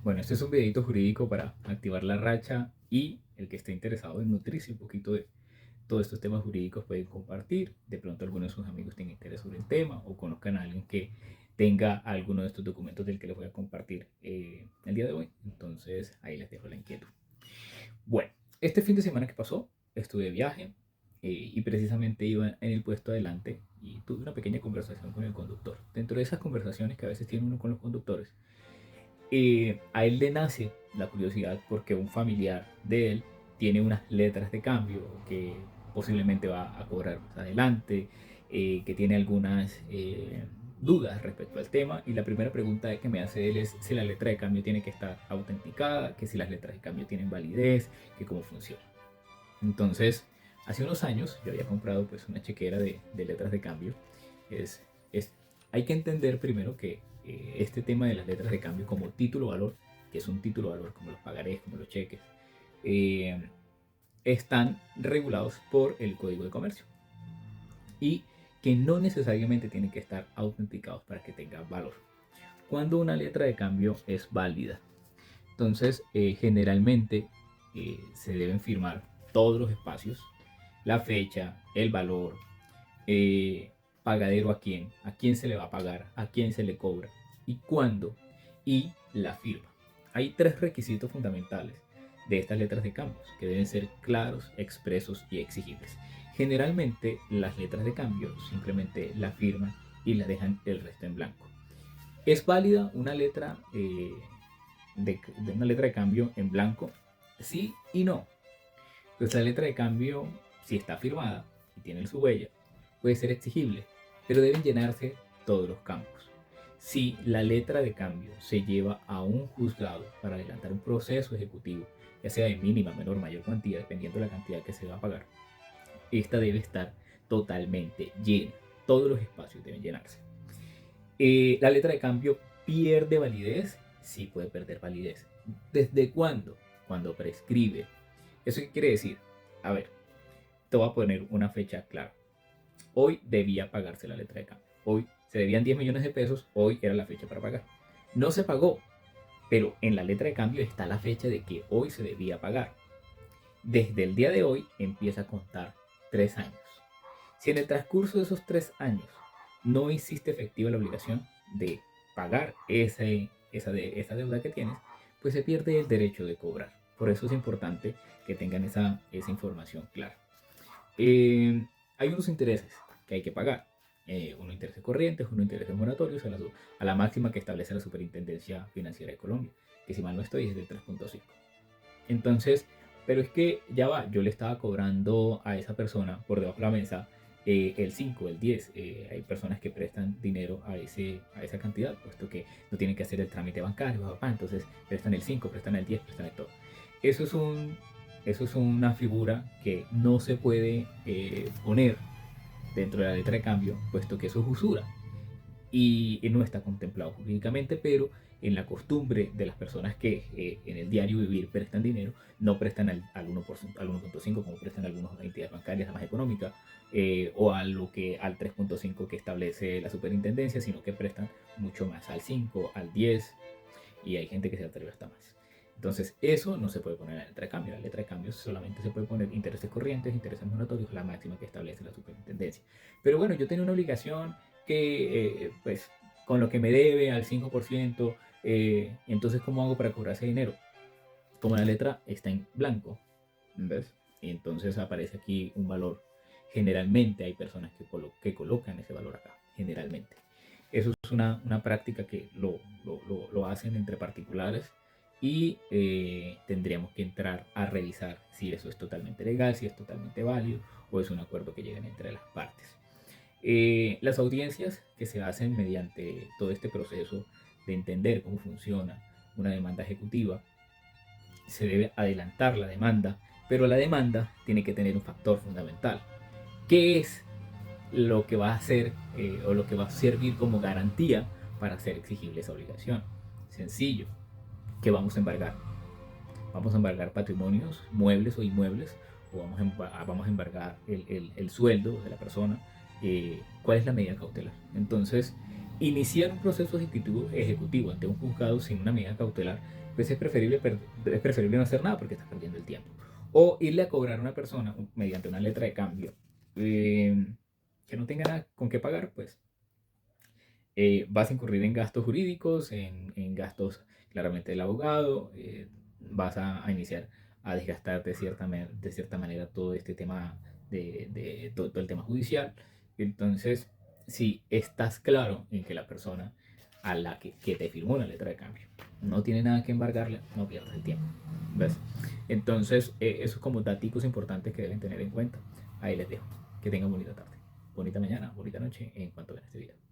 Bueno, este es un videito jurídico para activar la racha y el que esté interesado en nutrirse un poquito de todos estos temas jurídicos pueden compartir. De pronto algunos de sus amigos tengan interés sobre el tema o conozcan a alguien que tenga alguno de estos documentos del que les voy a compartir el día de hoy. Entonces ahí les dejo la inquietud. Bueno, este fin de semana que pasó estuve de viaje y precisamente iba en el puesto adelante y tuve una pequeña conversación con el conductor. Dentro de esas conversaciones que a veces tiene uno con los conductores, a él le nace la curiosidad porque un familiar de él tiene unas letras de cambio que posiblemente va a cobrar más adelante, que tiene algunas dudas respecto al tema y la primera pregunta que me hace él es si la letra de cambio tiene que estar autenticada, que si las letras de cambio tienen validez, que cómo funciona. Entonces, hace unos años yo había comprado pues una chequera de letras de cambio. Es, es, hay que entender primero que este tema de las letras de cambio como título valor, que es un título valor como los pagarés, como los cheques, eh, están regulados por el Código de Comercio y que no necesariamente tienen que estar autenticados para que tengan valor. Cuando una letra de cambio es válida, entonces generalmente se deben firmar todos los espacios, la fecha, el valor, eh, pagadero a quién se le va a pagar, a quién se le cobra y cuándo, y la firma. Hay tres requisitos fundamentales de estas letras de cambio que deben ser claros, expresos y exigibles. Generalmente las letras de cambio simplemente la firman y la dejan el resto en blanco. ¿Es válida una letra de una letra de cambio en blanco? Sí y no. Pues la letra de cambio, si está firmada y tiene su huella, puede ser exigible, pero deben llenarse todos los campos. Si la letra de cambio se lleva a un juzgado para adelantar un proceso ejecutivo, ya sea de mínima, menor, mayor cuantía, dependiendo de la cantidad que se va a pagar, esta debe estar totalmente llena. Todos los espacios deben llenarse. La letra de cambio pierde validez, sí puede perder validez. ¿Desde cuándo? Cuando prescribe. ¿Eso qué quiere decir? A ver, te voy a poner una fecha clara. Hoy debía pagarse la letra de cambio. Hoy se debían 10 millones de pesos, hoy era la fecha para pagar. No se pagó, pero en la letra de cambio está la fecha de que hoy se debía pagar. Desde el día de hoy empieza a contar 3 años. Si en el transcurso de esos 3 años no hiciste efectiva la obligación de pagar esa deuda que tienes, pues se pierde el derecho de cobrar. Por eso es importante que tengan esa información clara. Hay unos intereses que hay que pagar. Unos intereses corrientes, unos intereses moratorios a la máxima que establece la Superintendencia Financiera de Colombia, que si mal no estoy es del 3.5. Entonces, pero es que ya va, yo le estaba cobrando a esa persona por debajo de la mesa el 5, el 10. Hay personas que prestan dinero a esa cantidad, puesto que no tienen que hacer el trámite bancario, papá, entonces prestan el 5, prestan el 10, prestan el todo. Eso es, eso es una figura que no se puede poner dentro de la letra de cambio, puesto que eso es usura y no está contemplado jurídicamente, pero en la costumbre de las personas que en el diario vivir prestan dinero, no prestan al 1%, al 1.5 como prestan algunas entidades bancarias, la más económica, o al 3.5 que establece la superintendencia, sino que prestan mucho más, al 5, al 10, y hay gente que se atreve hasta más. Entonces, eso no se puede poner en la letra de cambio. La letra de cambio solamente se puede poner intereses corrientes, intereses moratorios, la máxima que establece la superintendencia. Pero bueno, yo tenía una obligación que, pues, con lo que me debe al 5%, entonces, ¿cómo hago para cobrar ese dinero? Como la letra está en blanco, ¿ves? Y entonces aparece aquí un valor. Generalmente hay personas que colocan ese valor acá, generalmente. Eso es una práctica que lo hacen entre particulares y tendríamos que entrar a revisar si eso es totalmente legal, si es totalmente válido o es un acuerdo que llegan entre las partes. Las audiencias que se hacen mediante todo este proceso de entender cómo funciona una demanda ejecutiva, se debe adelantar la demanda, pero la demanda tiene que tener un factor fundamental. ¿Qué es lo que va a hacer o lo que va a servir como garantía para hacer exigible esa obligación? Sencillo, ¿qué vamos a embargar? Vamos a embargar patrimonios, muebles o inmuebles, o vamos a embargar el sueldo de la persona. ¿Cuál es la medida cautelar? Entonces, iniciar un proceso ejecutivo ante un juzgado sin una medida cautelar, pues es preferible no hacer nada porque estás perdiendo el tiempo. O irle a cobrar a una persona mediante una letra de cambio eh, que no tenga nada con qué pagar, pues vas a incurrir en gastos jurídicos, en gastos claramente del abogado, vas a iniciar a desgastar de cierta manera todo este tema todo el tema judicial. Entonces, si estás claro en que la persona a la que te firmó la letra de cambio no tiene nada que embargarle, no pierdas el tiempo. ¿Ves? Entonces, esos como datos importantes que deben tener en cuenta. Ahí les dejo. Que tengan bonita tarde, bonita mañana, bonita noche en cuanto vean este video.